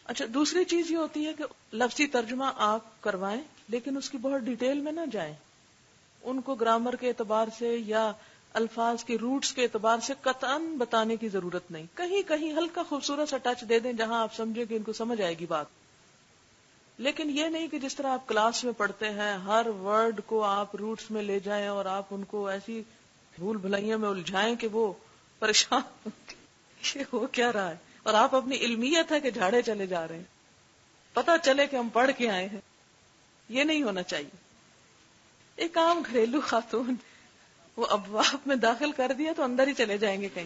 اچھا، دوسری چیز یہ ہوتی ہے کہ لفظی ترجمہ آپ کروائیں لیکن اس کی بہت ڈیٹیل میں نہ جائیں. ان کو گرامر کے اعتبار سے یا الفاظ کے روٹس کے اعتبار سے قطعاً بتانے کی ضرورت نہیں. کہیں کہیں ہلکا خوبصورت سا ٹچ دے دیں جہاں آپ سمجھیں کہ ان کو سمجھ آئے گی بات. لیکن یہ نہیں کہ جس طرح آپ کلاس میں پڑھتے ہیں ہر ورڈ کو آپ روٹس میں لے جائیں اور آپ ان کو ایسی بھول بھلائیوں میں الجھائیں کہ وہ پریشان یہ ہو کیا رہا ہے، اور آپ اپنی علمیت ہے کہ جھاڑے چلے جا رہے ہیں، پتہ چلے کہ ہم پڑھ کے آئے ہیں. یہ نہیں ہونا چاہیے. ایک عام گھریلو خاتون وہ ابواب میں داخل کر دیا تو اندر ہی چلے جائیں گے، کہیں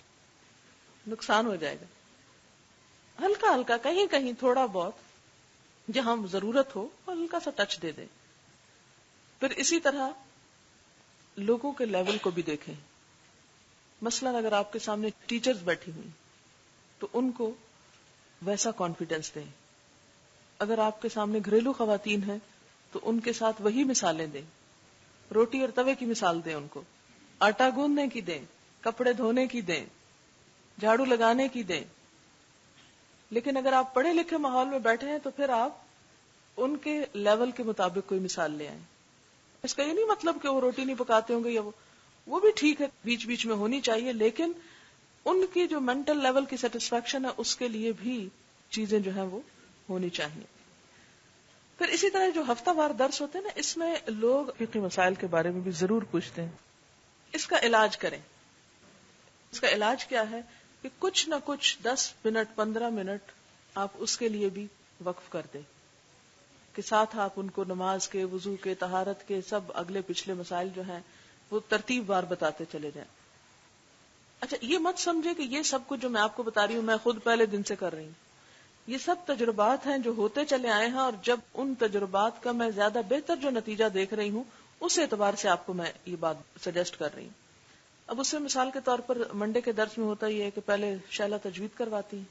نقصان ہو جائے گا. ہلکا ہلکا کہیں کہیں تھوڑا بہت جہاں ضرورت ہو ہلکا سا ٹچ دے دیں. پھر اسی طرح لوگوں کے لیول کو بھی دیکھیں. مثلا اگر آپ کے سامنے ٹیچرز بیٹھی ہوئی تو ان کو ویسا کانفیڈنس دیں. اگر آپ کے سامنے گھریلو خواتین ہیں تو ان کے ساتھ وہی مثالیں دیں. روٹی اور توے کی مثال دیں، ان کو آٹا گوندنے کی دیں، کپڑے دھونے کی دیں، جھاڑو لگانے کی دیں. لیکن اگر آپ پڑھے لکھے ماحول میں بیٹھے ہیں تو پھر آپ ان کے لیول کے مطابق کوئی مثال لے آئیں. اس کا یہ نہیں مطلب کہ وہ روٹی نہیں پکاتے ہوں گے یا وہ بھی ٹھیک ہے، بیچ بیچ میں ہونی چاہیے، لیکن ان کی جو مینٹل لیول کی سیٹسفیکشن ہے اس کے لیے بھی چیزیں جو ہیں وہ ہونی چاہیے. پھر اسی طرح جو ہفتہ وار درس ہوتے ہیں نا، اس میں لوگ فقہی مسائل کے بارے میں بھی ضرور پوچھتے ہیں. اس کا علاج کریں. اس کا علاج کیا ہے کہ کچھ نہ کچھ 10 منٹ 15 منٹ آپ اس کے لیے بھی وقف کر دیں کہ ساتھ آپ ان کو نماز کے، وضو کے، طہارت کے سب اگلے پچھلے مسائل جو ہیں وہ ترتیب وار بتاتے چلے جائیں. اچھا، یہ مت سمجھے کہ یہ سب کچھ جو میں آپ کو بتا رہی ہوں میں خود پہلے دن سے کر رہی ہوں. یہ سب تجربات ہیں جو ہوتے چلے آئے ہیں، اور جب ان تجربات کا میں زیادہ بہتر جو نتیجہ دیکھ رہی ہوں اس اعتبار سے آپ کو میں یہ بات سجیسٹ کر رہی ہوں. اب اس سے مثال کے طور پر منڈے کے درس میں ہوتا یہ ہے کہ پہلے شیلا تجوید کرواتی،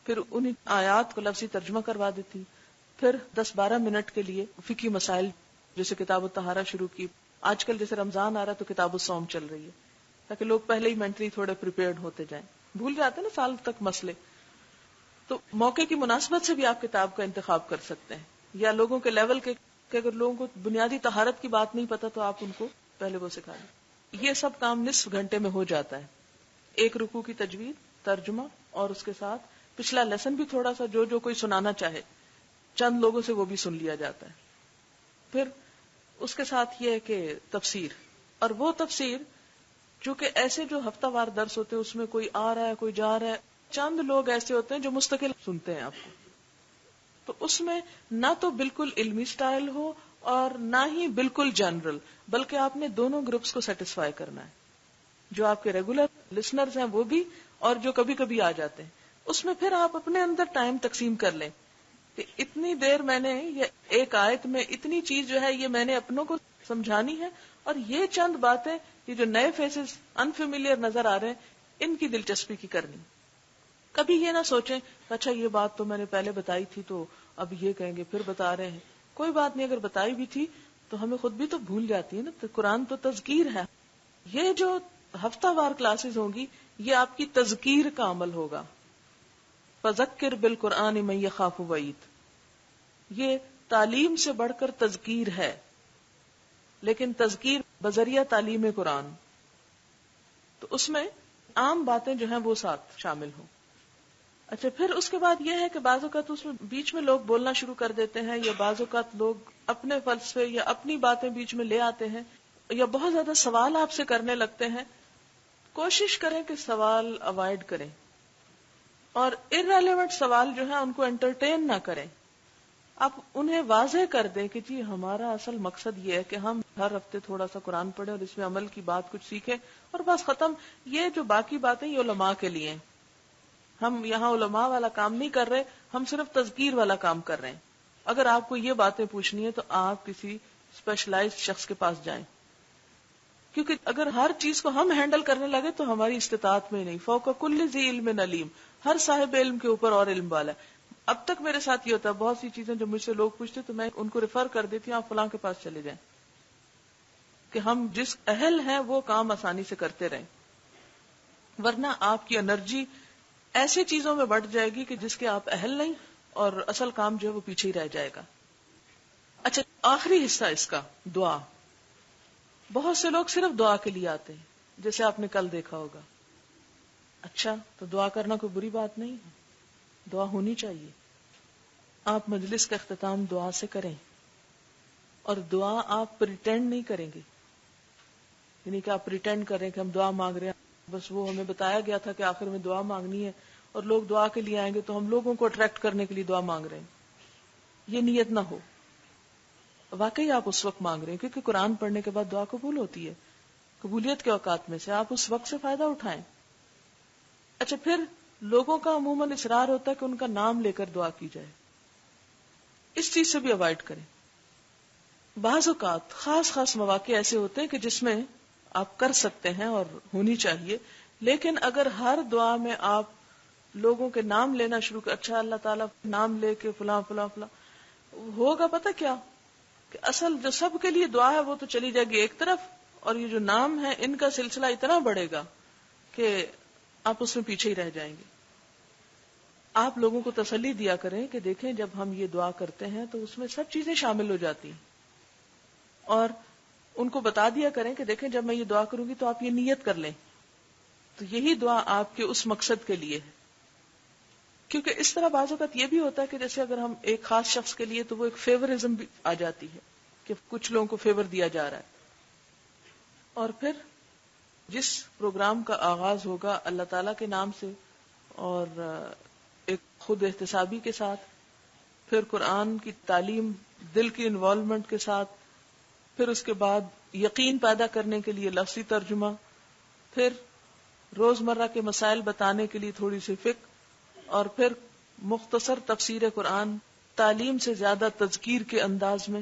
پھر انہی آیات کو لفظی ترجمہ کروا دیتی، پھر 10-12 منٹ کے لیے فقہی مسائل جیسے کتاب الطہارہ شروع کی. آج کل جیسے رمضان آ رہا تو کتاب الصوم چل رہی ہے تاکہ لوگ پہلے ہی مینٹلی تھوڑے پریپیئرڈ ہوتے جائیں. بھول جاتے ہیں نا سال تک مسئلے، تو موقع کی مناسبت سے بھی آپ کتاب کا انتخاب کر سکتے ہیں. یا لوگوں کے لیول کے کہ اگر لوگوں کو بنیادی طہارت کی بات نہیں پتا تو آپ ان کو پہلے وہ سکھا دیں. یہ سب کام نصف گھنٹے میں ہو جاتا ہے. ایک رکوع کی تجوید، ترجمہ، اور اس کے ساتھ پچھلا لیسن بھی تھوڑا سا جو کوئی سنانا چاہے چند لوگوں سے وہ بھی سن لیا جاتا ہے. پھر اس کے ساتھ یہ ہے کہ تفسیر، اور وہ تفسیر چونکہ ایسے جو ہفتہ وار درس ہوتے ہیں اس میں کوئی آ رہا ہے کوئی جا رہا ہے، چند لوگ ایسے ہوتے ہیں جو مستقل سنتے ہیں آپ کو، تو اس میں نہ تو بالکل علمی سٹائل ہو اور نہ ہی بالکل جنرل، بلکہ آپ نے دونوں گروپس کو سیٹسفائی کرنا ہے. جو آپ کے ریگولر لسنرز ہیں وہ بھی، اور جو کبھی کبھی آ جاتے ہیں. اس میں پھر آپ اپنے اندر ٹائم تقسیم کر لیں کہ اتنی دیر میں نے یہ ایک آیت میں اتنی چیز جو ہے یہ میں نے اپنوں کو سمجھانی ہے، اور یہ چند باتیں یہ جو نئے فیسز انفیملیئر نظر آ رہے ہیں ان کی دلچسپی کی کرنی. کبھی یہ نہ سوچیں اچھا یہ بات تو میں نے پہلے بتائی تھی تو اب یہ کہیں گے پھر بتا رہے ہیں. کوئی بات نہیں، اگر بتائی بھی تھی تو ہمیں خود بھی تو بھول جاتی ہے نا. تو قرآن تو تذکیر ہے. یہ جو ہفتہ وار کلاسز ہوں گی یہ آپ کی تذکیر کا عمل ہوگا. فذکر بالقرآن من یخاف وعید، یہ تعلیم سے بڑھ کر تذکیر ہے، لیکن تذکیر بذریعہ تعلیم قرآن. تو اس میں عام باتیں جو ہیں وہ ساتھ شامل ہوں. اچھا، پھر اس کے بعد یہ ہے کہ بعض اوقات اس میں بیچ میں لوگ بولنا شروع کر دیتے ہیں، یا بعض اوقات لوگ اپنے فلسفے یا اپنی باتیں بیچ میں لے آتے ہیں، یا بہت زیادہ سوال آپ سے کرنے لگتے ہیں. کوشش کریں کہ سوال اوائڈ کریں، اور ارریلیونٹ سوال جو ہے ان کو انٹرٹین نہ کریں. آپ انہیں واضح کر دیں کہ جی ہمارا اصل مقصد یہ ہے کہ ہم ہر ہفتے تھوڑا سا قرآن پڑھیں اور اس میں عمل کی بات کچھ سیکھیں، اور بس ختم. یہ جو باقی باتیں یہ علماء کے لیے ہیں. ہم یہاں علماء والا کام نہیں کر رہے، ہم صرف تذکیر والا کام کر رہے ہیں. اگر آپ کو یہ باتیں پوچھنی ہے تو آپ کسی اسپیشلائزڈ شخص کے پاس جائیں، کیونکہ اگر ہر چیز کو ہم ہینڈل کرنے لگے تو ہماری استطاعت میں نہیں. فوق کل ذی علم علیم، ہر صاحب علم کے اوپر اور علم والا ہے. اب تک میرے ساتھ یہ ہوتا ہے، بہت سی چیزیں جو مجھ سے لوگ پوچھتے تو میں ان کو ریفر کر دیتی ہوں آپ فلاں کے پاس چلے جائیں، کہ ہم جس اہل ہیں وہ کام آسانی سے کرتے رہیں. ورنہ آپ کی انرجی ایسی چیزوں میں بڑھ جائے گی کہ جس کے آپ اہل نہیں، اور اصل کام جو ہے وہ پیچھے ہی رہ جائے گا. اچھا، آخری حصہ اس کا دعا. بہت سے لوگ صرف دعا کے لیے آتے ہیں، جیسے آپ نے کل دیکھا ہوگا. اچھا، تو دعا کرنا کوئی بری بات نہیں ہے، دعا ہونی چاہیے. آپ مجلس کا اختتام دعا سے کریں، اور دعا آپ پریٹینڈ نہیں کریں گے، یعنی کہ آپ پریٹینڈ کریں کہ ہم دعا مانگ رہے ہیں. بس وہ ہمیں بتایا گیا تھا کہ آخر میں دعا مانگنی ہے، اور لوگ دعا کے لیے آئیں گے تو ہم لوگوں کو اٹریکٹ کرنے کے لیے دعا مانگ رہے ہیں. یہ نیت نہ ہو. واقعی آپ اس وقت مانگ رہے ہیں، کیونکہ قرآن پڑھنے کے بعد دعا قبول ہوتی ہے. قبولیت کے اوقات میں سے آپ اس وقت سے فائدہ اٹھائیں. اچھا، پھر لوگوں کا عموماً اصرار ہوتا ہے کہ ان کا نام لے کر دعا کی جائے. اس چیز سے بھی اوائڈ کریں. بعض اوقات خاص مواقع ایسے ہوتے ہیں کہ جس میں آپ کر سکتے ہیں اور ہونی چاہیے، لیکن اگر ہر دعا میں آپ لوگوں کے نام لینا شروع کر، اچھا اللہ تعالیٰ نام لے کے فلاں فلاں فلاں، ہوگا پتہ کیا کہ اصل جو سب کے لیے دعا ہے وہ تو چلی جائے گی ایک طرف، اور یہ جو نام ہے ان کا سلسلہ اتنا بڑھے گا کہ آپ اس میں پیچھے ہی رہ جائیں گے. آپ لوگوں کو تسلی دیا کریں کہ دیکھیں جب ہم یہ دعا کرتے ہیں تو اس میں سب چیزیں شامل ہو جاتی ہیں، اور ان کو بتا دیا کریں کہ دیکھیں جب میں یہ دعا کروں گی تو آپ یہ نیت کر لیں، تو یہی دعا آپ کے اس مقصد کے لیے ہے. کیونکہ اس طرح بعض اوقات یہ بھی ہوتا ہے کہ جیسے اگر ہم ایک خاص شخص کے لیے، تو وہ ایک فیورزم بھی آ جاتی ہے کہ کچھ لوگوں کو فیور دیا جا رہا ہے. اور پھر جس پروگرام کا آغاز ہوگا اللہ تعالیٰ کے نام سے اور ایک خود احتسابی کے ساتھ، پھر قرآن کی تعلیم، دل کی انوالومنٹ کے ساتھ، پھر اس کے بعد یقین پیدا کرنے کے لیے لفظی ترجمہ، پھر روزمرہ کے مسائل بتانے کے لیے تھوڑی سی فقہ، اور پھر مختصر تفسیر قرآن، تعلیم سے زیادہ تذکیر کے انداز میں،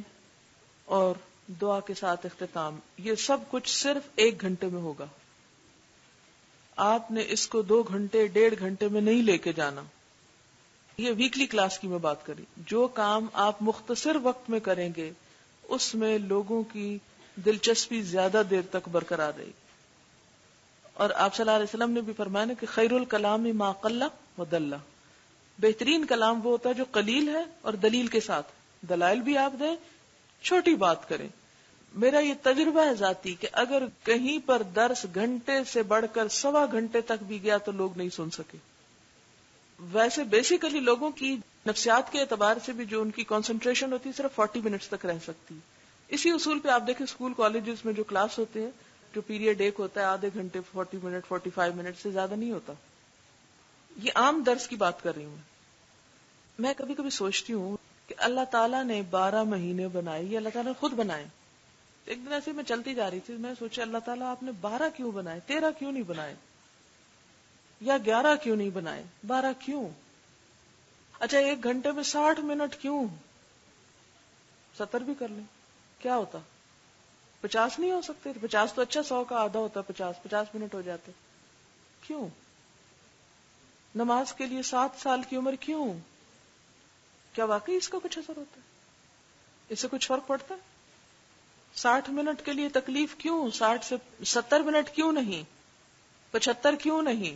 اور دعا کے ساتھ اختتام. یہ سب کچھ صرف 1 گھنٹے میں ہوگا. آپ نے اس کو 2 گھنٹے 1.5 گھنٹے میں نہیں لے کے جانا. یہ ویکلی کلاس کی میں بات کری. جو کام آپ مختصر وقت میں کریں گے اس میں لوگوں کی دلچسپی زیادہ دیر تک برقرار رہے گی. اور آپ صلی اللہ علیہ وسلم نے بھی فرمایا نا کہ خیر الکلام ما قل و دل. بہترین کلام وہ ہوتا ہے جو قلیل ہے اور دلیل کے ساتھ، دلائل بھی آپ دیں، چھوٹی بات کریں. میرا یہ تجربہ ہے ذاتی کہ اگر کہیں پر درس گھنٹے سے بڑھ کر 1.25 گھنٹے تک بھی گیا تو لوگ نہیں سن سکے. ویسے بیسیکلی لوگوں کی نفسیات کے اعتبار سے بھی جو ان کی کنسنٹریشن ہوتی ہے صرف 40 منٹس تک رہ سکتی ہے. اسی اصول پہ آپ دیکھیں اسکول کالجز میں جو کلاس ہوتے ہیں، جو پیریڈ ایک ہوتا ہے آدھے گھنٹے، 40 منٹ 45 منٹ سے زیادہ نہیں ہوتا. یہ عام درس کی بات کر رہی ہوں. میں کبھی کبھی سوچتی ہوں کہ اللہ تعالیٰ نے 12 مہینے بنائے، یہ اللہ تعالیٰ نے خود بنائے. ایک دن ایسے میں چلتی جا رہی تھی، میں سوچا اللہ تعالیٰ آپ نے 12 کیوں بنائے، 13 کیوں نہیں بنائے، یا 11 کیوں نہیں بنائے، 12 کیوں؟ اچھا 1 گھنٹے میں 60 منٹ کیوں؟ 70 بھی کر لیں، کیا ہوتا؟ 50 نہیں ہو سکتے؟ 50 تو اچھا، 100 کا آدھا ہوتا، 50 منٹ ہو جاتے. کیوں؟ نماز کے لیے 7 سال کی عمر کیوں؟ کیا واقعی اس کا کچھ اثر ہوتا ہے؟ اس سے کچھ فرق پڑتا ہے؟ 60 منٹ کے لیے تکلیف کیوں؟ 60 سے 70 منٹ کیوں نہیں؟ 75 کیوں نہیں؟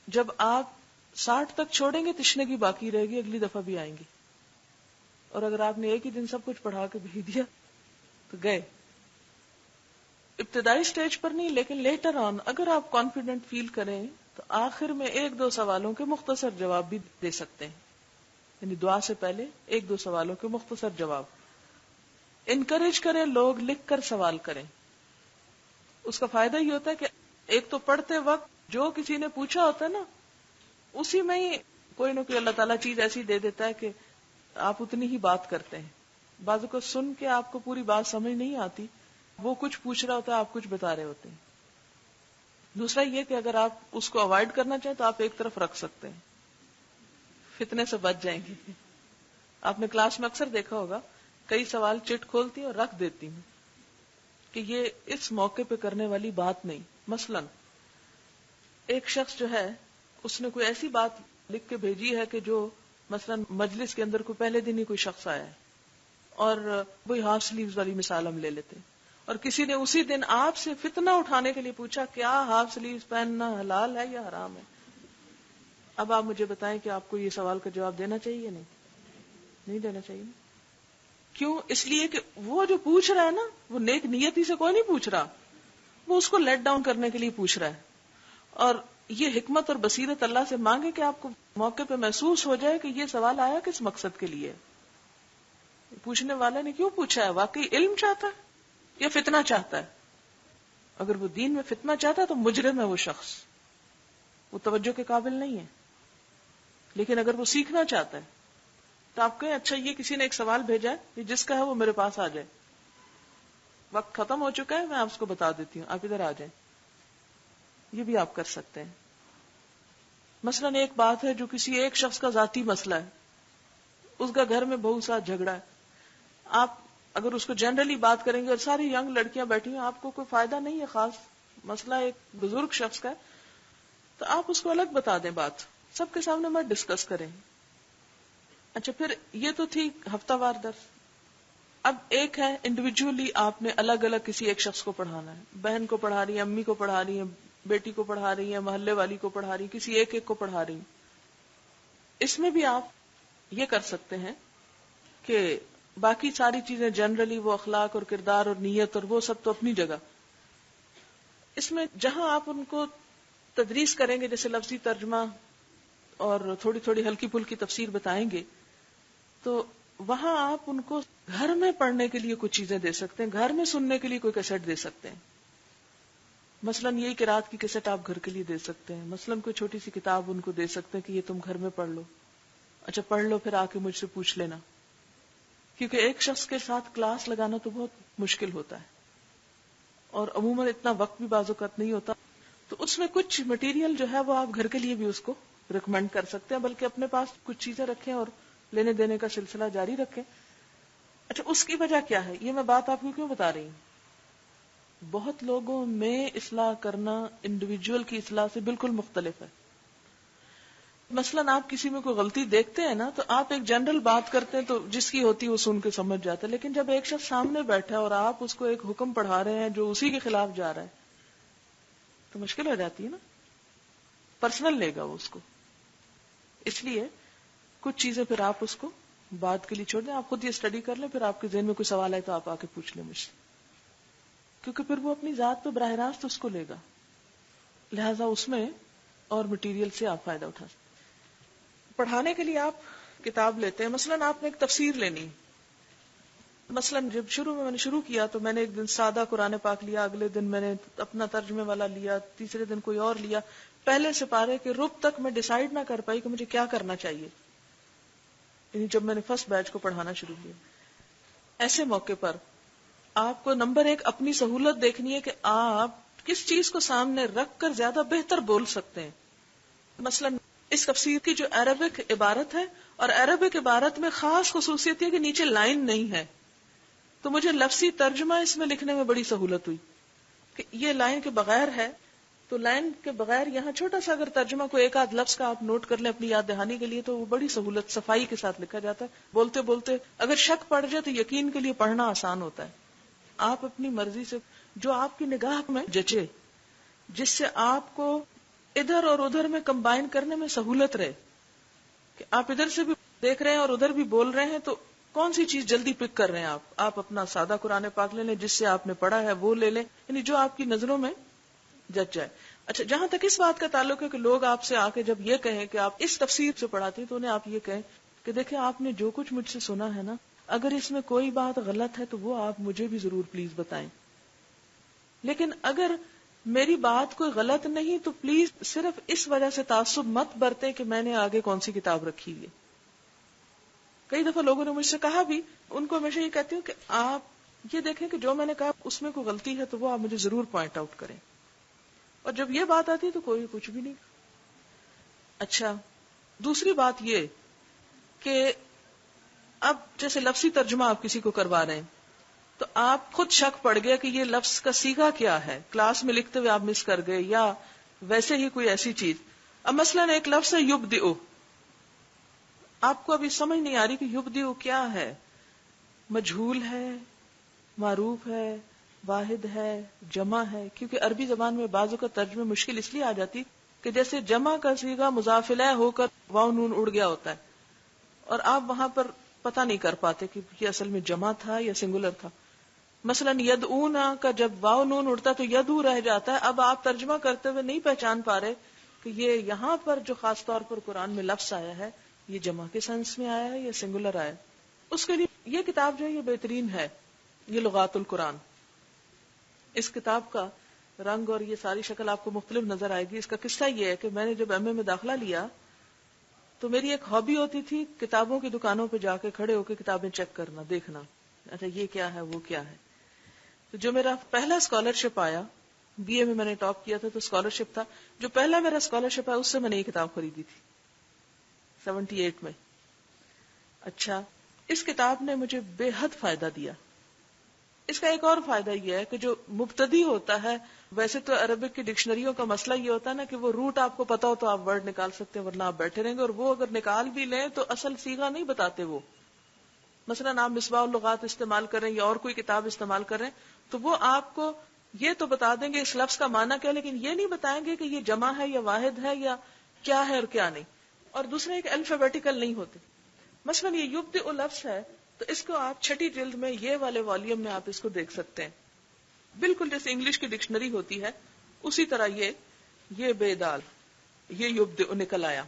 جب آپ 60 تک چھوڑیں گے تشنگی باقی رہے گی، اگلی دفعہ بھی آئیں گی. اور اگر آپ نے ایک ہی دن سب کچھ پڑھا کے بھیج دیا تو گئے. ابتدائی سٹیج پر نہیں، لیکن لیٹر آن اگر آپ کانفیڈنٹ فیل کریں تو آخر میں 1-2 سوالوں کے مختصر جواب بھی دے سکتے ہیں. یعنی دعا سے پہلے 1-2 سوالوں کے مختصر جواب. انکریج کریں لوگ لکھ کر سوال کریں. اس کا فائدہ یہ ہوتا ہے کہ ایک تو پڑھتے وقت جو کسی نے پوچھا ہوتا ہے نا، اسی میں ہی کوئی نہ کوئی اللہ تعالیٰ چیز ایسی دے دیتا ہے کہ آپ اتنی ہی بات کرتے ہیں. بعضوں کو سن کے آپ کو پوری بات سمجھ نہیں آتی، وہ کچھ پوچھ رہا ہوتا ہے، آپ کچھ بتا رہے ہوتے ہیں. دوسرا یہ کہ اگر آپ اس کو اوائڈ کرنا چاہیں تو آپ ایک طرف رکھ سکتے ہیں، فتنے سے بچ جائیں گے. آپ نے کلاس میں اکثر دیکھا ہوگا کئی سوال چٹ کھولتی اور رکھ دیتی ہوں کہ یہ اس موقع پہ کرنے والی بات نہیں. مثلا ایک شخص جو ہے اس نے کوئی ایسی بات لکھ کے بھیجی ہے کہ جو مثلا مجلس کے اندر کوئی پہلے دن ہی کوئی شخص آیا ہے، اور وہی ہاف سلیوز والی مثال ہم لے لیتے ہیں، اور کسی نے اسی دن آپ سے فتنہ اٹھانے کے لیے پوچھا کیا ہاف سلیوز پہننا حلال ہے یا حرام ہے. اب آپ مجھے بتائیں کہ آپ کو یہ سوال کا جواب دینا چاہیے یا نہیں دینا چاہیے؟ کیوں؟ اس لیے کہ وہ جو پوچھ رہا ہے نا، وہ نیک نیتی سے کوئی نہیں پوچھ رہا، وہ اس کو لیٹ ڈاؤن کرنے کے لیے پوچھ رہا ہے. اور یہ حکمت اور بصیرت اللہ سے مانگے کہ آپ کو موقع پہ محسوس ہو جائے کہ یہ سوال آیا کس مقصد کے لیے، پوچھنے والے نے کیوں پوچھا ہے، واقعی علم چاہتا ہے یا فتنہ چاہتا ہے. اگر وہ دین میں فتنہ چاہتا ہے تو مجرم ہے وہ شخص، وہ توجہ کے قابل نہیں ہے. لیکن اگر وہ سیکھنا چاہتا ہے تو آپ کہیں اچھا یہ کسی نے ایک سوال بھیجا ہے، یہ جس کا ہے وہ میرے پاس آ جائے، وقت ختم ہو چکا ہے، میں آپ کو بتا دیتی ہوں، آپ ادھر آ جائیں. یہ بھی آپ کر سکتے ہیں. مثلاً ایک بات ہے جو کسی ایک شخص کا ذاتی مسئلہ ہے، اس کا گھر میں بہو ساتھ جھگڑا ہے، آپ اگر اس کو جنرلی بات کریں گے اور ساری ینگ لڑکیاں بیٹھی ہیں، آپ کو کوئی فائدہ نہیں ہے. خاص مسئلہ ایک بزرگ شخص کا ہے تو آپ اس کو الگ بتا دیں، بات سب کے سامنے مت ڈسکس کریں. اچھا پھر یہ تو تھی ہفتہ وار درس. اب ایک ہے انڈیویجولی آپ نے الگ الگ کسی ایک شخص کو پڑھانا ہے، بہن کو پڑھا رہی ہیں، امی کو پڑھا رہی ہیں، بیٹی کو پڑھا رہی ہیں، محلے والی کو پڑھا رہی ہیں، کسی ایک ایک کو پڑھا رہی ہیں. اس میں بھی آپ یہ کر سکتے ہیں کہ باقی ساری چیزیں جنرلی وہ اخلاق اور کردار اور نیت اور وہ سب تو اپنی جگہ، اس میں جہاں آپ ان کو تدریس کریں گے جیسے لفظی ترجمہ اور تھوڑی تھوڑی ہلکی پھلکی تفسیر بتائیں گے، تو وہاں آپ ان کو گھر میں پڑھنے کے لیے کچھ چیزیں دے سکتے ہیں، گھر میں سننے کے لیے کوئی کیسٹ دے سکتے ہیں. مثلاً یہی قرات کی کیسٹ آپ گھر کے لیے دے سکتے ہیں. مثلاً کوئی چھوٹی سی کتاب ان کو دے سکتے ہیں کہ یہ تم گھر میں پڑھ لو، اچھا پڑھ لو پھر آ کے مجھ سے پوچھ لینا. کیونکہ ایک شخص کے ساتھ کلاس لگانا تو بہت مشکل ہوتا ہے اور عموماً اتنا وقت بھی بعض اوقات نہیں ہوتا. تو اس میں کچھ مٹیریل جو ہے وہ آپ گھر کے لیے بھی اس کو ریکمینڈ کر سکتے ہیں، بلکہ اپنے پاس کچھ چیزیں رکھیں اور لینے دینے کا سلسلہ جاری رکھیں. اچھا اس کی وجہ کیا ہے، یہ میں بات آپ کو کیوں بتا رہی ہوں؟ بہت لوگوں میں اصلاح کرنا انڈیویجول کی اصلاح سے بالکل مختلف ہے. مثلاً آپ کسی میں کوئی غلطی دیکھتے ہیں نا تو آپ ایک جنرل بات کرتے ہیں تو جس کی ہوتی ہے وہ سن کے سمجھ جاتا ہے، لیکن جب ایک شخص سامنے بیٹھا ہے اور آپ اس کو ایک حکم پڑھا رہے ہیں جو اسی کے خلاف جا رہا ہے تو مشکل ہو جاتی ہے نا، پرسنل لے گا وہ اس کو. اس لیے کچھ چیزیں پھر آپ اس کو بات کے لیے چھوڑ دیں، آپ خود یہ اسٹڈی کر لیں، پھر آپ کے ذہن میں کوئی سوال آئے تو آپ آ کے پوچھ لیں مجھ سے، کیونکہ پھر وہ اپنی ذات پہ براہ راست اس کو لے گا، لہذا اس میں اور مٹیریل سے آپ فائدہ اٹھا سکتے. پڑھانے کے لیے آپ کتاب لیتے ہیں، مثلاً آپ نے ایک تفسیر لینی، مثلاً جب میں نے شروع کیا تو میں نے ایک دن سادہ قرآن پاک لیا، اگلے دن میں نے اپنا ترجمے والا لیا، تیسرے دن کوئی اور لیا. پہلے سپارے کے رب تک میں ڈیسائیڈ نہ کر پائی کہ مجھے کیا کرنا چاہیے، یعنی جب میں نے فرسٹ بیچ کو پڑھانا شروع کیا. ایسے موقع پر آپ کو نمبر ایک اپنی سہولت دیکھنی ہے کہ آپ کس چیز کو سامنے رکھ کر زیادہ بہتر بول سکتے ہیں. مثلاً اس تفسیر کی جو عربک عبارت ہے، اور عربک عبارت میں خاص خصوصیت ہے کہ نیچے لائن نہیں ہے، تو مجھے لفظی ترجمہ اس میں لکھنے میں بڑی سہولت ہوئی کہ یہ لائن کے بغیر ہے، تو لائن کے بغیر یہاں چھوٹا سا اگر ترجمہ کو ایک آدھ لفظ کا آپ نوٹ کر لیں اپنی یاد دہانی کے لیے تو وہ بڑی سہولت صفائی کے ساتھ لکھا جاتا ہے. بولتے بولتے اگر شک پڑ جائے تو یقین کے لیے پڑھنا آسان ہوتا ہے. آپ اپنی مرضی سے جو آپ کی نگاہ میں جچے، جس سے آپ کو ادھر اور ادھر میں کمبائن کرنے میں سہولت رہے کہ آپ ادھر سے بھی دیکھ رہے ہیں اور ادھر بھی بول رہے ہیں، تو کون سی چیز جلدی پک کر رہے ہیں آپ اپنا سادہ قرآن پاک لے لیں، جس سے آپ نے پڑھا ہے وہ لے لیں، یعنی جو آپ کی نظروں میں جچ جائے. اچھا جہاں تک اس بات کا تعلق ہے کہ لوگ آپ سے آ کے جب یہ کہیں کہ آپ اس تفسیر سے پڑھاتے ہیں تو انہیں آپ یہ کہیں کہ دیکھیں آپ نے جو کچھ مجھ سے سنا ہے نا، اگر اس میں کوئی بات غلط ہے تو وہ آپ مجھے بھی ضرور پلیز بتائیں، لیکن اگر میری بات کوئی غلط نہیں تو پلیز صرف اس وجہ سے تعصب مت برتیں کہ میں نے آگے کون سی کتاب رکھی ہے. کئی دفعہ لوگوں نے مجھ سے کہا بھی، ان کو ہمیشہ یہ کہتی ہوں کہ آپ یہ دیکھیں کہ جو میں نے کہا اس میں کوئی غلطی ہے تو وہ آپ مجھے ضرور پوائنٹ آؤٹ کریں، اور جب یہ بات آتی ہے تو کوئی کچھ بھی نہیں. اچھا دوسری بات یہ کہ اب جیسے لفظی ترجمہ آپ کسی کو کروا رہے ہیں تو آپ خود شک پڑ گیا کہ یہ لفظ کا صیغہ کیا ہے، کلاس میں لکھتے ہوئے آپ مس کر گئے یا ویسے ہی کوئی ایسی چیز. اب مثلاً ایک لفظ ہے یبدئ، آپ کو ابھی سمجھ نہیں آ رہی کہ یبدئ کیا ہے، مجہول ہے، معروف ہے، واحد ہے، جمع ہے، کیونکہ عربی زبان میں بعضوں کا ترجمہ مشکل اس لیے آ جاتی کہ جیسے جمع کا صیغہ مضاف الیہ ہو کر واو نون اڑ گیا ہوتا ہے، اور آپ وہاں پر پتہ نہیں کر پاتے کہ یہ اصل میں جمع تھا یا سنگولر تھا. مثلا یدعونا کا جب واو نون اڑتا تو یدعو رہ جاتا ہے. اب آپ ترجمہ کرتے ہوئے نہیں پہچان پا رہے کہ یہ یہاں پر جو خاص طور پر قرآن میں لفظ آیا ہے یہ جمع کے سینس میں آیا ہے یا سنگولر آیا ہے. اس کے لیے یہ کتاب جو ہے یہ بہترین ہے، یہ لغات القرآن. اس کتاب کا رنگ اور یہ ساری شکل آپ کو مختلف نظر آئے گی. اس کا قصہ یہ ہے کہ میں نے جب ایم اے میں داخلہ لیا تو میری ایک ہابی ہوتی تھی کتابوں کی دکانوں پہ جا کے کھڑے ہو کے کتابیں چیک کرنا، دیکھنا اچھا یہ کیا ہے وہ کیا ہے. تو جو میرا پہلا اسکالرشپ آیا، بی اے میں نے ٹاپ کیا تھا تو اسکالرشپ تھا، جو پہلا میرا اسکالرشپ آیا اس سے میں نے یہ کتاب خریدی تھی 78 میں. اچھا، اس کتاب نے مجھے بے حد فائدہ دیا. اس کا ایک اور فائدہ یہ ہے کہ جو مبتدی ہوتا ہے، ویسے تو عربک کی ڈکشنریوں کا مسئلہ یہ ہوتا ہے نا کہ وہ روٹ آپ کو پتا ہو تو آپ ورڈ نکال سکتے ہیں، ورنہ آپ بیٹھے رہیں گے، اور وہ اگر نکال بھی لیں تو اصل صیغہ نہیں بتاتے. وہ مثلا آپ مصباح اللغات استعمال کریں یا اور کوئی کتاب استعمال کریں تو وہ آپ کو یہ تو بتا دیں گے اس لفظ کا معنی کیا، لیکن یہ نہیں بتائیں گے کہ یہ جمع ہے یا واحد ہے یا کیا ہے اور کیا نہیں. اور دوسرے ایک الفابیٹیکل نہیں ہوتے. مثلا یہ یبدئ لفظ ہے تو اس کو آپ چھٹی جلد میں یہ والے والیوم میں آپ اس کو دیکھ سکتے ہیں، بالکل جیسے انگلش کی ڈکشنری ہوتی ہے اسی طرح یہ بے دال یہ یبدئ نکل آیا.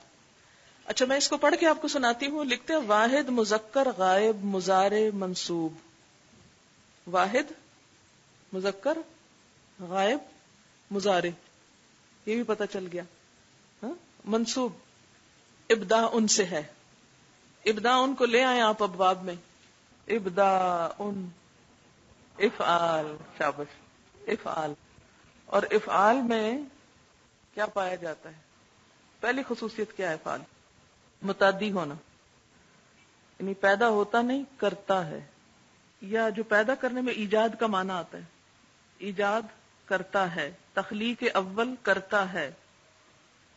اچھا میں اس کو پڑھ کے آپ کو سناتی ہوں. لکھتے ہیں واحد مذکر غائب مضارع منصوب. واحد مذکر غائب مضارع، یہ بھی پتہ چل گیا. منصوب ابداء ان سے ہے. ابداء ان کو لے آئے آپ ابواب میں. ابداء ان افعال، شابش افعال. اور افعال میں کیا پایا جاتا ہے؟ پہلی خصوصیت کیا ہے؟ افعال متعدی ہونا، یعنی پیدا ہوتا نہیں کرتا ہے، یا جو پیدا کرنے میں ایجاد کا معنی آتا ہے، ایجاد کرتا ہے، تخلیق اول کرتا ہے.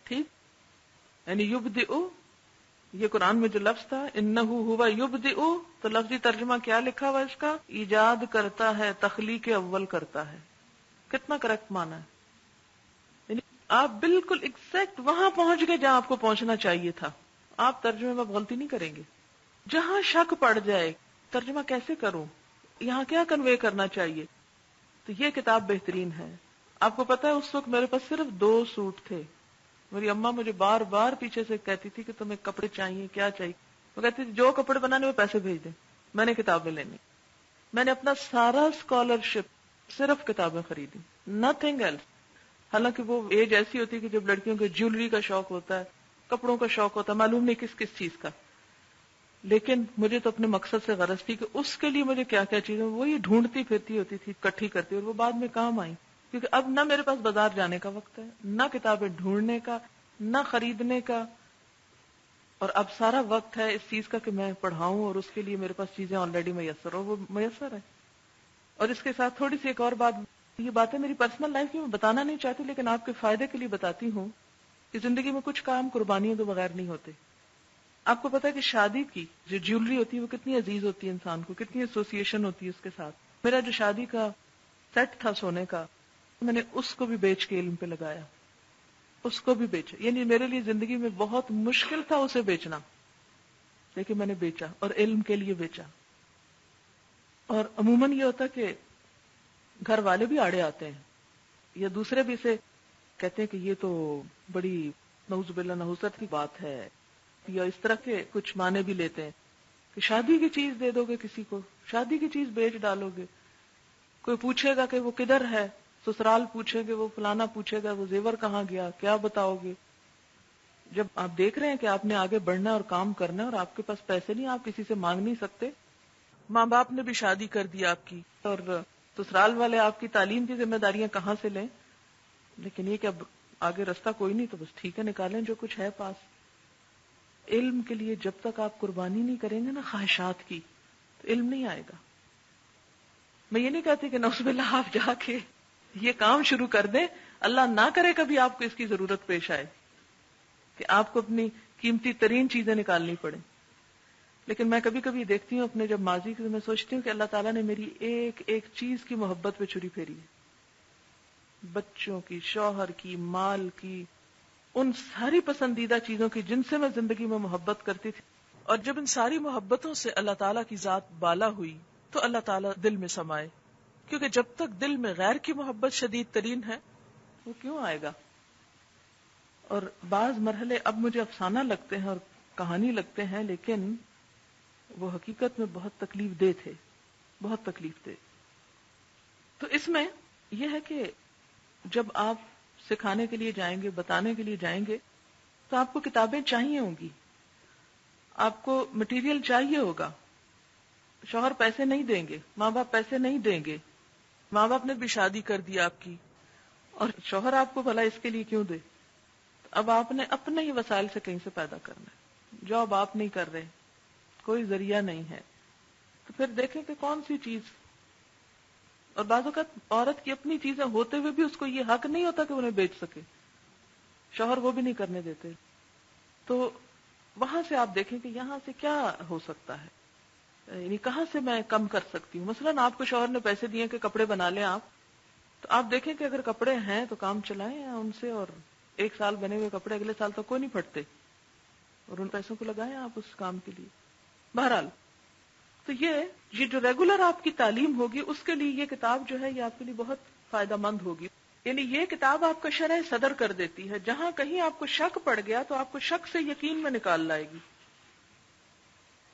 ٹھیک، یعنی یبدئ، یہ قرآن میں جو لفظ تھا انہ ہوا یبدئ، تو لفظی ترجمہ کیا لکھا ہوا اس کا؟ ایجاد کرتا ہے، تخلیق اول کرتا ہے. کتنا کریکٹ معنی ہے. یعنی آپ بالکل ایگزیکٹ وہاں پہنچ گئے جہاں آپ کو پہنچنا چاہیے تھا. آپ ترجمے میں غلطی نہیں کریں گے. جہاں شک پڑ جائے ترجمہ کیسے کروں، یہاں کیا کنوے کرنا چاہیے، تو یہ کتاب بہترین ہے. آپ کو پتا ہے اس وقت میرے پاس صرف 2 سوٹ تھے. میری اماں مجھے بار بار پیچھے سے کہتی تھی کہ تمہیں کپڑے چاہیے، کیا چاہیے. وہ کہتی تھی جو کپڑے بنانے وہ پیسے بھیج دیں، میں نے کتابیں لینی. میں نے اپنا سارا اسکالرشپ صرف کتابیں خریدی، نتھنگ ایلس. حالانکہ وہ ایج ایسی ہوتی ہے کہ جب لڑکیوں کو جیولری کا شوق ہوتا ہے، کپڑوں کا شوق ہوتا ہے، معلوم نہیں کس کس چیز کا. لیکن مجھے تو اپنے مقصد سے غرض تھی کہ اس کے لیے مجھے کیا کیا چیزیں وہی ڈھونڈتی پھرتی ہوتی تھی، اکٹھی کرتی، اور وہ بعد میں کام آئی. کیونکہ اب نہ میرے پاس بازار جانے کا وقت ہے، نہ کتابیں ڈھونڈنے کا، نہ خریدنے کا، اور اب سارا وقت ہے اس چیز کا کہ میں پڑھاؤں اور اس کے لیے میرے پاس چیزیں آلریڈی میسر ہو، وہ میسر ہے. اور اس کے ساتھ تھوڑی سی ایک اور بات، یہ باتیں میری پرسنل لائف کی میں بتانا نہیں چاہتی لیکن آپ کے فائدے کے لیے بتاتی ہوں کہ زندگی میں کچھ کام قربانیوں کے بغیر نہیں ہوتے. آپ کو پتا ہے کہ شادی کی جو جیولری ہوتی ہے وہ کتنی عزیز ہوتی ہے انسان کو، کتنی ایسوسیشن ہوتی ہے اس کے ساتھ. میرا جو شادی کا سیٹ تھا سونے کا، میں نے اس کو بھی بیچ کے علم پہ لگایا، اس کو بھی بیچا. یعنی میرے لیے زندگی میں بہت مشکل تھا اسے بیچنا، لیکن میں نے بیچا اور علم کے لیے بیچا. اور عموماً یہ ہوتا کہ گھر والے بھی آڑے آتے ہیں یا دوسرے بھی اسے کہتے ہیں کہ یہ تو بڑی نعوذ باللہ نحوست کی بات ہے، یا اس طرح کے کچھ معنی بھی لیتے ہیں کہ شادی کی چیز دے دو گے کسی کو، شادی کی چیز بیچ ڈالو گے. کوئی پوچھے گا کہ وہ کدھر ہے، سسرال پوچھیں گے، وہ فلانا پوچھے گا وہ زیور کہاں گیا، کیا بتاؤ گے. جب آپ دیکھ رہے ہیں کہ آپ نے آگے بڑھنا ہے اور کام کرنا ہے اور آپ کے پاس پیسے نہیں، آپ کسی سے مانگ نہیں سکتے. ماں باپ نے بھی شادی کر دی آپ کی، اور سسرال والے آپ کی تعلیم کی ذمہ داریاں کہاں سے لیں. لیکن یہ کہ اب آگے رستہ کوئی نہیں تو بس ٹھیک ہے، نکالیں جو کچھ ہے پاس. علم کے لیے جب تک آپ قربانی نہیں کریں گے نا خواہشات کی، تو علم نہیں آئے گا. میں یہ نہیں کہتی کہ نعوذ باللہ آپ جا کے یہ کام شروع کر دیں، اللہ نہ کرے کبھی آپ کو اس کی ضرورت پیش آئے کہ آپ کو اپنی قیمتی ترین چیزیں نکالنی پڑیں. لیکن میں کبھی کبھی دیکھتی ہوں اپنے جب ماضی کی، میں سوچتی ہوں کہ اللہ تعالیٰ نے میری ایک ایک چیز کی محبت پہ چھری پھیری ہے، بچوں کی، شوہر کی، مال کی، ان ساری پسندیدہ چیزوں کی جن سے میں زندگی میں محبت کرتی تھی. اور جب ان ساری محبتوں سے اللہ تعالیٰ کی ذات بالا ہوئی تو اللہ تعالیٰ دل میں سمائے، کیونکہ جب تک دل میں غیر کی محبت شدید ترین ہے وہ کیوں آئے گا. اور بعض مرحلے اب مجھے افسانہ لگتے ہیں اور کہانی لگتے ہیں، لیکن وہ حقیقت میں بہت تکلیف دہ تھے، بہت تکلیف دہ. تو اس میں یہ ہے کہ جب آپ سکھانے کے لیے جائیں گے، بتانے کے لیے جائیں گے، تو آپ کو کتابیں چاہیے ہوں گی، آپ کو مٹیریل چاہیے ہوگا. شوہر پیسے نہیں دیں گے، ماں باپ پیسے نہیں دیں گے، ماں باپ نے بھی شادی کر دی آپ کی، اور شوہر آپ کو بھلا اس کے لیے کیوں دے. اب آپ نے اپنے ہی وسائل سے کہیں سے پیدا کرنا ہے. جاب آپ نہیں کر رہے، کوئی ذریعہ نہیں ہے، تو پھر دیکھیں کہ کون سی چیز. اور بعض اوقات عورت کی اپنی چیزیں ہوتے ہوئے بھی اس کو یہ حق نہیں ہوتا کہ انہیں بیچ سکے، شوہر وہ بھی نہیں کرنے دیتے. تو وہاں سے آپ دیکھیں کہ یہاں سے کیا ہو سکتا ہے، یعنی کہاں سے میں کم کر سکتی ہوں. مثلاً آپ کو شوہر نے پیسے دیے کہ کپڑے بنا لیں آپ، تو آپ دیکھیں کہ اگر کپڑے ہیں تو کام چلائیں ان سے، اور 1 سال بنے ہوئے کپڑے اگلے سال تک کوئی نہیں پھٹتے، اور ان پیسوں کو لگائیں آپ اس کام کے لیے. بہرحال تو یہ جو ریگولر آپ کی تعلیم ہوگی اس کے لیے یہ کتاب جو ہے یہ آپ کے لیے بہت فائدہ مند ہوگی. یعنی یہ کتاب آپ کا شرح صدر کر دیتی ہے. جہاں کہیں آپ کو شک پڑ گیا تو آپ کو شک سے یقین میں نکال لائے گی.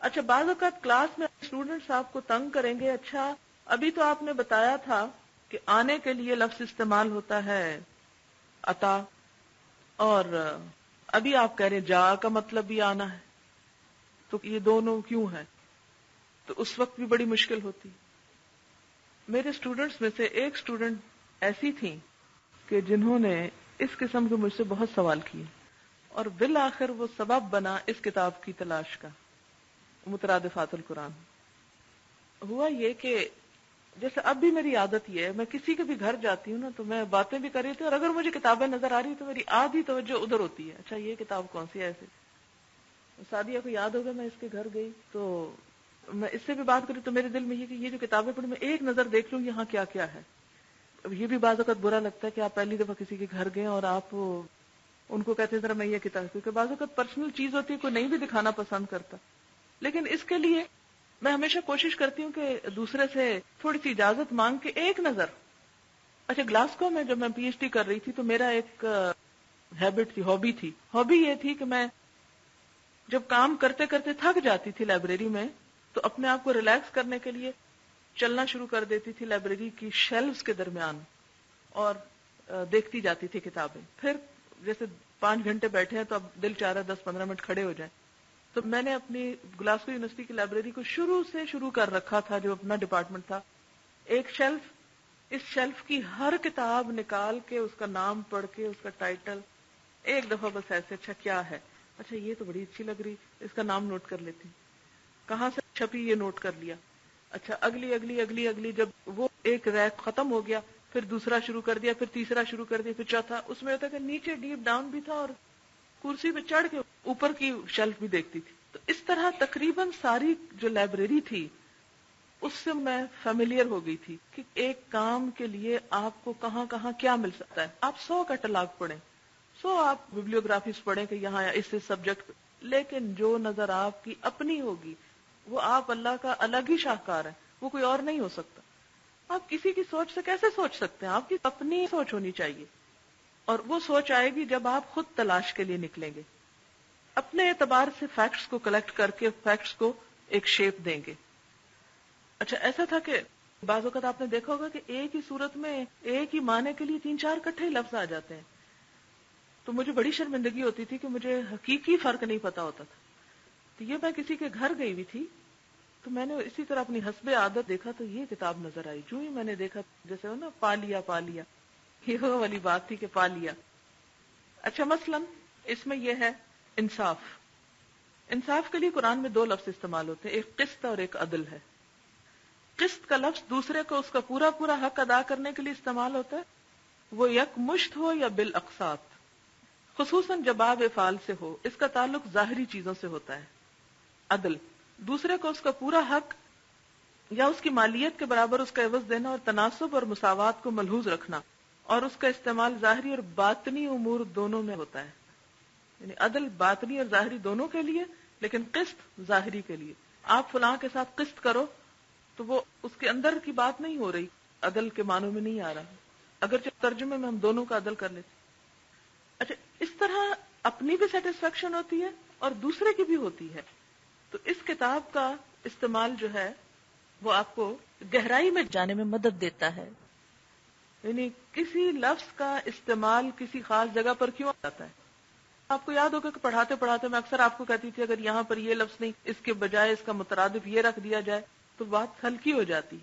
اچھا بعض اوقات کلاس میں اسٹوڈنٹس آپ کو تنگ کریں گے، اچھا ابھی تو آپ نے بتایا تھا کہ آنے کے لیے لفظ استعمال ہوتا ہے عطا، اور ابھی آپ کہہ رہے ہیں جا کا مطلب بھی آنا ہے، تو یہ دونوں کیوں ہے؟ تو اس وقت بھی بڑی مشکل ہوتی. میرے اسٹوڈنٹس میں سے ایک اسٹوڈنٹ ایسی تھیں کہ جنہوں نے اس قسم کے مجھ سے بہت سوال کیے، اور بالآخر وہ سبب بنا اس کتاب کی تلاش کا، مترادفات القرآن. ہوا یہ کہ جیسے اب بھی میری عادت یہ ہے، میں کسی کے بھی گھر جاتی ہوں نا تو میں باتیں بھی کر رہی تھی، اور اگر مجھے کتابیں نظر آ رہی تو میری آدھی توجہ ادھر ہوتی ہے، اچھا یہ کتاب کون سی ہے. ایسے سعدیہ کو یاد ہوگا میں اس کے گھر گئی تو میں اس سے بھی بات کری تو میرے دل میں یہ کہ یہ جو کتابیں پڑھی میں ایک نظر دیکھ لوں یہاں کیا کیا ہے. اب یہ بھی بعض اوقات برا لگتا ہے کہ آپ پہلی دفعہ کسی کے گھر گئے اور آپ ان کو کہتے ہیں ذرا میں یہ کتاب، کیونکہ بعض اوقات پرسنل چیز ہوتی ہے کوئی نہیں بھی دکھانا پسند کرتا. لیکن اس کے لیے میں ہمیشہ کوشش کرتی ہوں کہ دوسرے سے تھوڑی سی اجازت مانگ کے ایک نظر. اچھا گلاسکو میں جب میں پی ایچ ڈی کر رہی تھی تو میرا ایک ہیبٹ تھی، ہابی یہ تھی کہ میں جب کام کرتے کرتے تھک جاتی تھی لائبریری میں تو اپنے آپ کو ریلیکس کرنے کے لیے چلنا شروع کر دیتی تھی لائبریری کی شیلفز کے درمیان اور دیکھتی جاتی تھی کتابیں. پھر جیسے 5 گھنٹے بیٹھے ہیں تو اب دل چاہ رہا 10-15 منٹ کھڑے ہو جائیں. تو میں نے اپنی گلاسکو یونیورسٹی کی لائبریری کو شروع کر رکھا تھا، جو اپنا ڈپارٹمنٹ تھا. ایک شیلف، اس شیلف کی ہر کتاب نکال کے اس کا نام پڑھ کے اس کا ٹائٹل ایک دفعہ بس ایسے، اچھا کیا ہے، اچھا یہ تو بڑی اچھی لگ رہی، اس کا نام نوٹ کر لیتی، کہاں سے چھپی یہ نوٹ کر لیا. اچھا اگلی جب وہ ایک ریک ختم ہو گیا پھر دوسرا شروع کر دیا، پھر تیسرا شروع کر دیا، پھر چوتھا. اس میں ہوتا کہ نیچے ڈیپ ڈاؤن بھی تھا اور کرسی پہ چڑھ کے اوپر کی شیلف بھی دیکھتی تھی. تو اس طرح تقریباً ساری جو لائبریری تھی اس سے میں فیملیئر ہو گئی تھی کہ ایک کام کے لیے آپ کو کہاں کہاں کیا مل سکتا ہے. آپ 100 کیٹلاگ پڑھیں، 100 آپ بیبلیوگرافیز پڑھیں کہ یہاں اس سبجیکٹ، لیکن جو نظر آپ کی اپنی ہوگی وہ آپ اللہ کا الگ ہی شاہکار ہے، وہ کوئی اور نہیں ہو سکتا. آپ کسی کی سوچ سے کیسے سوچ سکتے ہیں؟ آپ کی اپنی سوچ ہونی چاہیے، اور وہ سوچ آئے گی جب آپ خود تلاش کے لیے نکلیں گے، اپنے اعتبار سے فیکٹس کو کلیکٹ کر کے فیکٹس کو ایک شیپ دیں گے. اچھا ایسا تھا کہ بعض اوقات آپ نے دیکھا ہوگا کہ ایک ہی صورت میں ایک ہی معنی کے لیے 3-4 اکٹھے لفظ آ جاتے ہیں. تو مجھے بڑی شرمندگی ہوتی تھی کہ مجھے حقیقی فرق نہیں پتا ہوتا تھا. تو یہ میں کسی کے گھر گئی ہوئی تھی تو میں نے اسی طرح اپنی حسب عادت دیکھا تو یہ کتاب نظر آئی. جو ہی میں نے دیکھا جیسے ہو نا پا لیا یہ وہ والی بات تھی کہ پا لیا. اچھا مثلاً اس میں یہ ہے انصاف. انصاف کے لیے قرآن میں 2 لفظ استعمال ہوتے ہیں، ایک قسط اور ایک عدل ہے. قسط کا لفظ دوسرے کو اس کا پورا حق ادا کرنے کے لیے استعمال ہوتا ہے، وہ یک مشت ہو یا بالاقساط، خصوصاً جب باب افعال سے ہو. اس کا تعلق ظاہری چیزوں سے ہوتا ہے. عدل دوسرے کو اس کا پورا حق یا اس کی مالیت کے برابر اس کا عوض دینا اور تناسب اور مساوات کو ملحوظ رکھنا، اور اس کا استعمال ظاہری اور باطنی امور دونوں میں ہوتا ہے. یعنی عدل باطنی اور ظاہری دونوں کے لیے، لیکن قسط ظاہری کے لیے. آپ فلاں کے ساتھ قسط کرو تو وہ اس کے اندر کی بات نہیں ہو رہی، عدل کے معنوں میں نہیں آ رہا، اگرچہ ترجمے میں ہم دونوں کا عدل کر لیتے. اچھا، اس طرح اپنی بھی سیٹسفیکشن ہوتی ہے اور دوسرے کی بھی ہوتی ہے. تو اس کتاب کا استعمال جو ہے وہ آپ کو گہرائی میں جانے میں مدد دیتا ہے. یعنی کسی لفظ کا استعمال کسی خاص جگہ پر کیوں آتا ہے. آپ کو یاد ہوگا کہ پڑھاتے پڑھاتے میں اکثر آپ کو کہتی تھی اگر یہاں پر یہ لفظ نہیں، اس کے بجائے اس کا مترادف یہ رکھ دیا جائے تو بات ہلکی ہو جاتی.